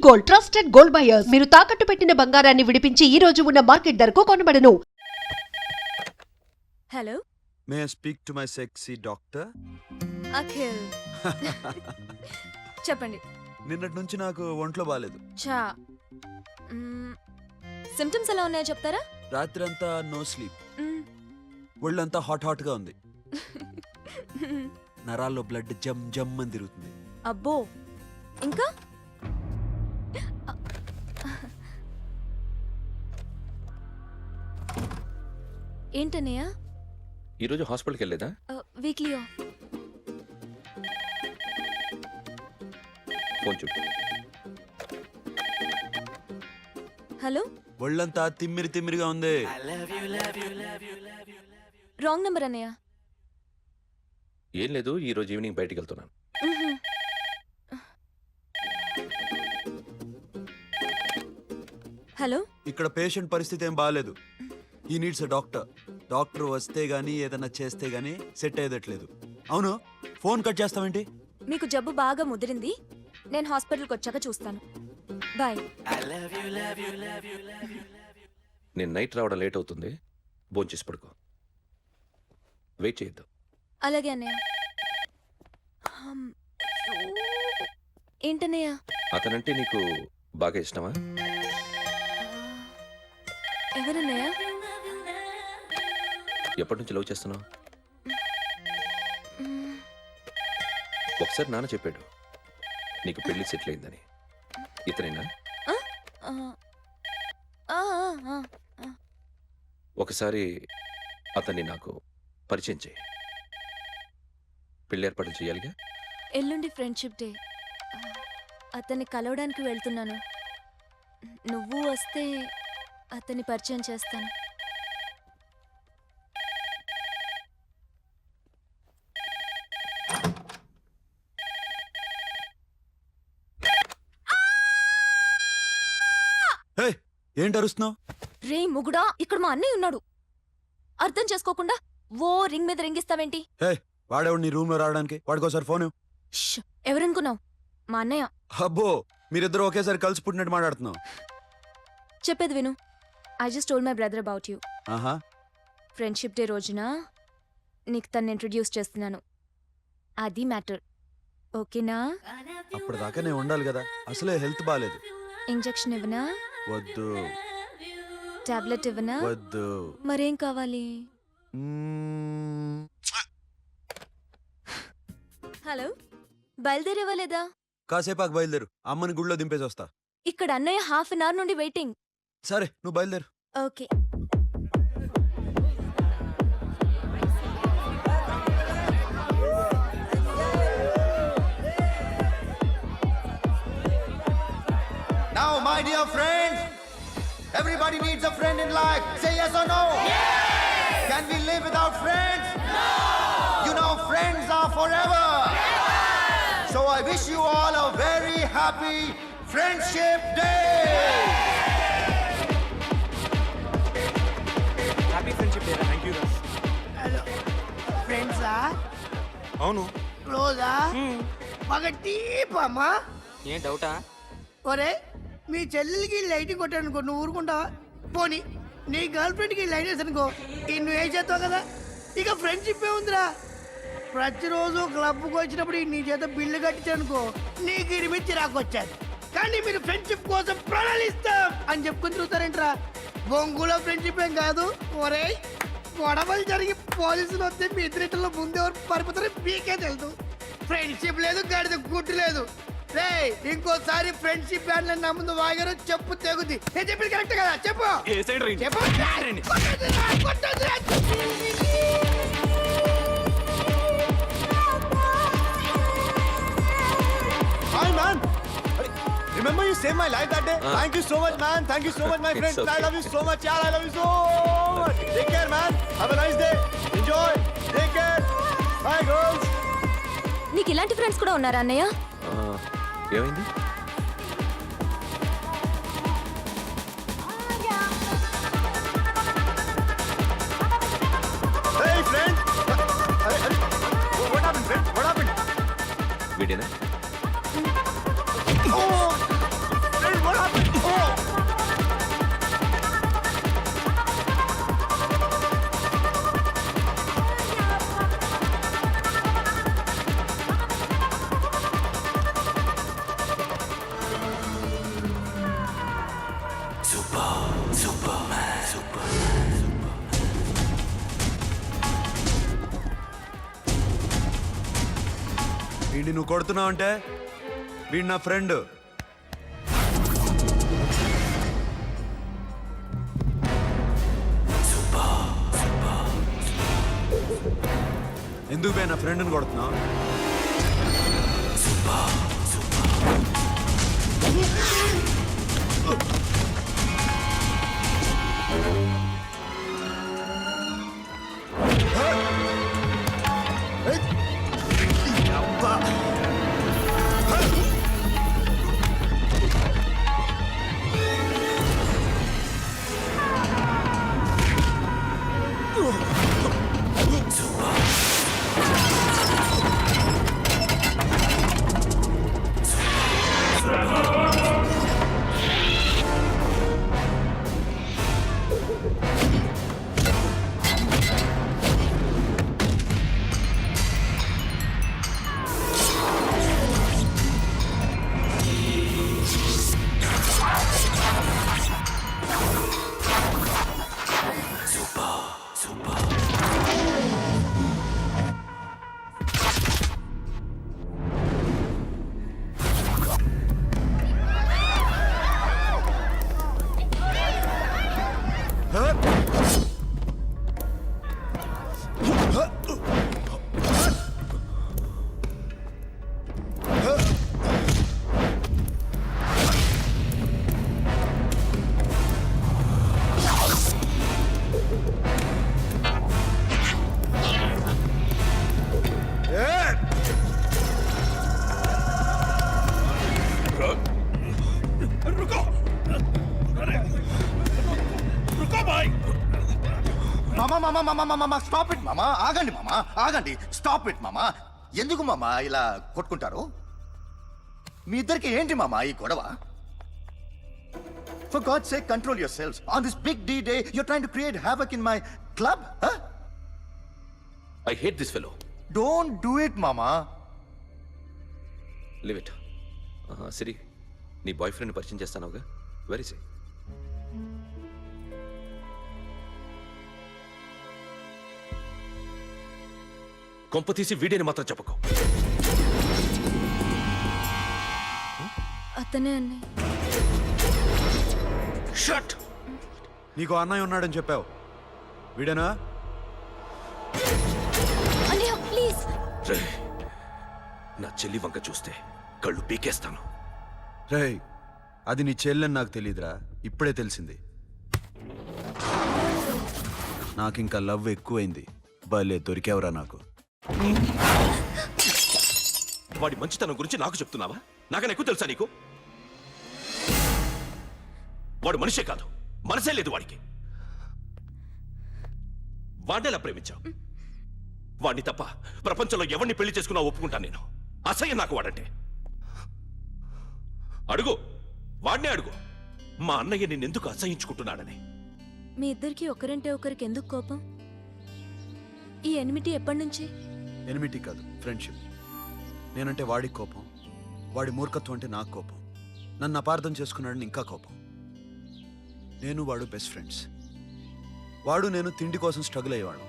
Gold, trusted gold buyers. మీరు తాకట్టు పెట్టిన బంగారాన్ని విడిపించి ఈ రోజు ఉన్న మార్కెట్ ధరకు కొనబడను. Hello, May I speak to my sexy doctor? Akhil. చెప్పండి. నిన్నటి నుంచి నాకు ఒంట్లో బాలేదు. చా సిమ్టమ్స్ ఎలా ఉన్నాయో చెప్తారా? రాత్రి అంతా నో స్లీప్. మ్మ్. ఒళ్ళంతా హాట్ గా ఉంది. నరాల్లో బ్లడ్ జమ్ జమ్ అని తిరుగుతుంది. అబ్బో, ఇంకా ఏంటన్నయ్య? ఈరోజు హాస్పిటల్కి వెళ్ళేదా? Weekly off. ఫోన్ చూడు. హలో, ఒళ్ళంతా తిమ్మిరిగా ఉంది. రాంగ్ నెంబర్ అన్నయ్య. ఏం లేదు, ఈరోజు ఈవినింగ్ బయటికి వెళ్తున్నాను. హలో, ఇక్కడ పేషెంట్ పరిస్థితి ఏం బాగాలేదు. ఈ నీడ్స్ ఎ డాక్టర్. డాక్టర్ వస్తే గానీ ఏదైనా చేస్తే గానీ సెట్ అయ్యేదట్లేదు. అవును, ఫోన్ కట్ చేస్తావేంటి? మీకు జబ్బు బాగా ముదిరింది. నేను హాస్పిటల్కి వచ్చాక చూస్తాను. బాయ్. నేను నైట్ రావడం లేట్ అవుతుంది, భోంచేసి పడుకో. వెయిట్ చేయొద్దు. అలాగే అన్నయ్య. ఏంటన్నయ్య? అతనంటే నీకు బాగా ఇష్టమా? ఎవరన్నయ్య? ఎప్పటి నుంచి లవ్ చేస్తున్నావు? ఒకసారి నాన్న చెప్పాడు నీకు పెళ్లి సెటిల్ అయిందని. ఇతనేనా? ఒకసారి అతన్ని నాకు పరిచయం చేయి. పెళ్లి ఏర్పాటు చేయాలిగా. ఎల్లుండి ఫ్రెండ్షిప్ డే. అతన్ని కలవడానికి వెళ్తున్నాను. నువ్వు వస్తే అతన్ని పరిచయం చేస్తాను. ఏంటి అరుస్తున్నావు? రే ముగుడా, ఇక్కడ మా అన్నయ్య ఉన్నాడు. అర్థం చేసుకోకుండా ఓ రింగ్ మీద రింగిస్తావేంటి? వాడేవాడు నీ రూమ్ లో రావడానికి? వాడికోసారి ఫోన్. ఎవరనుకున్నావు? మా అన్నయ్య. అబ్బో, మీరిద్దరు ఒకేసారి కలిసి పుట్టినట్టు మాట్లాడుతున్నావు. చెప్పేది విను. I just told my brother about you. ఆహా, ఫ్రెండ్షిప్ డే రోజున నీకు తను ఇంట్రడ్యూస్ చేస్తున్నాను. అది మ్యాటర్. ఓకేనా? అప్పటిదాకా నేను ఉండాలి కదా. అసలే హెల్త్ బాగాలేదు. ఇంజెక్షన్ ఇవ్వనా? వద్దు. టాబ్లెట్ ఇవ్వనా? వద్దు. మరేం కావాలి? హలో, బయలుదేరేవలేదా? కాసేపాకు బయలుదేరు. అమ్మని గుళ్ళో దింపేసి వస్తా. ఇక్కడ అన్నయ్య హాఫ్ అన్ అవర్ నుండి వెయిటింగ్. సరే, నువ్వు బయలుదేరు. Okay. Now, my dear friends, everybody needs a friend in life. Say yes or no? Yes! Can we live without friends? No! You know, friends are forever. Yes! So I wish you all a very happy Friendship Day. Happy friendship day. Thank you. Hello ఫ్రెండ్సా? అవును. క్లోజా? బాగా deep అమ్మా. ఏం డౌటా? ఒరే, మీ చెల్లెలకి lighting కొట్టానుకో, నువ్వు ఊరుకుంటావా? పోనీ నీ గర్ల్ ఫ్రెండ్కి లైట్ వేసానుకో, నువ్వు ఏం చేస్తావు కదా. ఇక ఫ్రెండ్షిప్ ఏ ఉందిరా. ప్రతిరోజు క్లబ్కి వచ్చినప్పుడు నీ చేత బిల్లు కట్టించానుకో, నీకు ఇడిమిచ్చి రాకొచ్చాను. కానీ మీరు ఫ్రెండ్షిప్ కోసం ప్రణాళిస్తాం అని చెప్పుకుని తిరుగుతారేంట్రా? బొంగులో ఫ్రెండ్షిప్ ఏం కాదు. ఒరే, గొడవలు జరిగి పోలీసులు వస్తే మీ ఇద్దరిలో ముందు ఎవరు పరిపోతారో మీకే తెలుసు. ఫ్రెండ్షిప్ లేదు, గాడిద గుడ్డు లేదు. రే, ఇంకోసారి ఫ్రెండ్షిప్ బ్యాండ్ నా ముందు వాగారు చెప్పు తెగుద్ది. నేను చెప్పింది కరెక్ట్ కదా? చెప్పు చెప్పు. Hi, man. Remember you saved my life that day? Thank you so much, man. Thank you so much, my friend. okay. I love you so much, yaar. I love you so much. Take care, man. Have a nice day. Enjoy. Take care. Bye, girls. నీకు ఇలాంటి friends కూడా ఉన్నారా అన్నయ్య? ఏమైంది? Hey, friend. What happened, friend? What happened? వీడేనా? Oh! వీడిని నువ్వు కొడుతున్నావు అంటే వీడు నా ఫ్రెండ్. ఎందుకు బే నా ఫ్రెండ్ని కొడుతున్నావు? మామా స్టాప్ ఇట్ మామా. ఆగండి మామా, ఆగండి. స్టాప్ ఇట్ మామా. ఎందుకు మామా ఇలా కొట్టుకుంటారు? మీ ఇద్దరికి ఏంటి మామా ఈ గొడవ? For God's sake, control yourselves. On this big D-Day, you're trying to create havoc in my club? Huh? I hate this fellow. Don't do it, mama. Leave it. Siri, నీ బాయ్ ఫ్రెండ్ పరిచయం చేస్తానుగా. వెరీ సే. కొంప తీసి వీడియోని మాత్రం చెప్పకు. అతనే అన్నయ్య. Shut. నీకు అన్నయ్య ఉన్నాడని చెప్పావు, వీడేనా? అన్నయ్య ప్లీజ్. నా చెల్లి వంక చూస్తే కళ్ళు పీకేస్తాను. రేయ్, అది నీ చెల్లెని నాకు తెలియదురా, ఇప్పుడే తెలిసింది. నాకింకా లవ్ ఎక్కువైంది. భలే దొరికావురా నాకు. వాడి మంచితనం గురించి నాకు చెప్తున్నావా? నాకన్నా ఎక్కువ తెలుసా నీకు? వాడు మనిషే కాదు, మనసే లేదు వాడికి. వాడినేలా ప్రేమించావు? వాడిని తప్ప ప్రపంచంలో ఎవరిని పెళ్లి చేసుకున్నా ఒప్పుకుంటాను నేను. అసహ్యం నాకు వాడంటే. అడుగు, వాడినే అడుగు, మా అన్నయ్య నిన్నెందుకు అసహించుకుంటున్నాడని. మీ ఇద్దరికి ఒకరంటే ఒకరికి ఎందుకు కోపం? ఈ ఎనిమిటీ ఎప్పటి నుంచి? ఎనిమిటీ కాదు, ఫ్రెండ్షిప్. నేనంటే వాడికి కోపం, వాడి మూర్ఖత్వం అంటే నాకు కోపం. నన్ను అపార్థం చేసుకున్నాడని ఇంకా కోపం. నేను వాడు బెస్ట్ ఫ్రెండ్స్. వాడు నేను తిండి కోసం స్ట్రగుల్ అయ్యేవాళ్ళం.